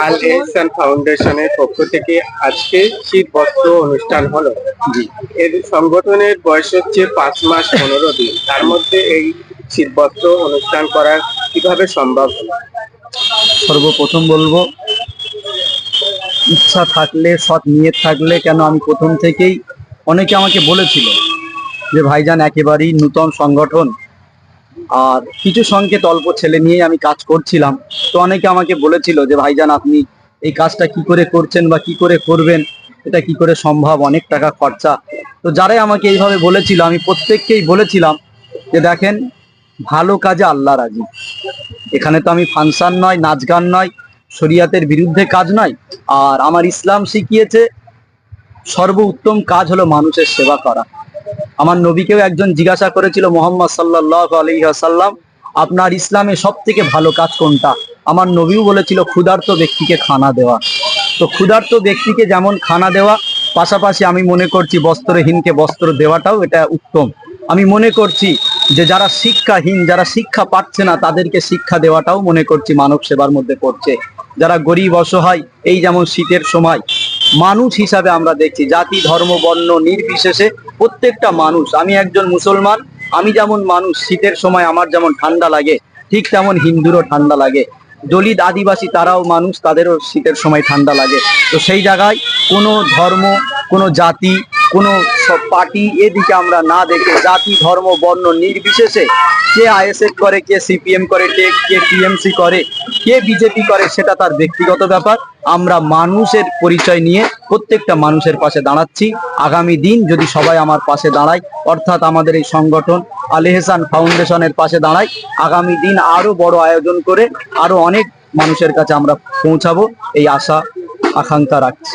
আল এহসান ফাউন্ডেশনের পক্ষ থেকে আজকে শীত বস্ত্র অনুষ্ঠান হলো। জি। এর সংগঠনের বয়স হচ্ছে 5 মাস 15 দিন। তার মধ্যে এই শীত বস্ত্র অনুষ্ঠান করা কিভাবে সম্ভব হলো? সর্বপ্রথম বলবো, ইচ্ছা থাকলে, সৎ নিয়ত থাকলে, কেন আমি প্রথম থেকেই, অনেকে আমাকে বলেছিল যে ভাইজান একেবারেই নূতন সংগঠন, আর কিছু সংকেত অল্প ছেলে নিয়ে আমি কাজ করছিলাম। তো অনেকে আমাকে বলেছিল যে ভাইজান আপনি এই কাজটা কি করে করছেন বা কি করে করবেন, এটা কি করে সম্ভব, অনেক টাকা খরচা। তো যারাই আমাকে এইভাবে বলেছিল, আমি প্রত্যেককেই বলেছিলাম যে দেখেন, ভালো কাজে আল্লাহ রাজি। এখানে তো আমি ফাংশন নয়, নাচ গান নয়, শরিয়াতের বিরুদ্ধে কাজ নয়। আর আমার ইসলাম শিখিয়েছে সর্বোত্তম কাজ হলো মানুষের সেবা করা। আমার নবীকেও একজন জিজ্ঞাসা করেছিল, মোহাম্মদ সাল্লাল্লাহু আলাইহি ওয়াসাল্লাম, আপনার ইসলামে সব থেকে ভালো কাজ কোনটা? আমার নবীও বলেছিল ক্ষুধার্ত ব্যক্তিকে খানা দেওয়া। তো ক্ষুধার্ত ব্যক্তিকে যেমন খানা দেওয়া, পাশাপাশি আমি মনে করছি বস্ত্রহীনকে বস্ত্র দেওয়াটাও এটা উত্তম। আমি মনে করছি যে যারা শিক্ষাহীন, যারা শিক্ষা পাচ্ছে না, তাদেরকে শিক্ষা দেওয়াটাও মনে করছি মানব সেবার মধ্যে পড়ছে। যারা গরিব অসহায়, এই যেমন শীতের সময় মানুষ হিসাবে আমরা দেখছি জাতি ধর্ম বর্ণ নির্বিশেষে প্রত্যেকটা মানুষ, আমি একজন মুসলমান, আমি যেমন মানুষ, শীতের সময় আমার যেমন ঠান্ডা লাগে, ঠিক তেমন হিন্দুরও ঠান্ডা লাগে। দলিত আদিবাসী তারাও মানুষ, তাদেরও শীতের সময় ঠান্ডা লাগে। তো সেই জায়গায় কোনো ধর্ম, কোনো জাতি, কোনো পার্টি এদিকে আমরা না দেখে জাতি ধর্ম বর্ণ নির্বিশেষে, কে আইএসএফ করে, কে সিপিএম করে, কে টিএমসি করে, কে বিজেপি করে, সেটা তার ব্যক্তিগত ব্যাপার। আমরা মানুষের পরিচয় নিয়ে প্রত্যেকটা মানুষের পাশে দাঁড়াচ্ছি। আগামী দিন যদি সবাই আমার পাশে দাঁড়ায়, অর্থাৎ আমাদের এই সংগঠন আল এহসান ফাউন্ডেশনের পাশে দাঁড়ায়, আগামী দিন আরো বড় আয়োজন করে আরো অনেক মানুষের কাছে আমরা পৌঁছাবো, এই আশা আকাঙ্ক্ষা রাখছি।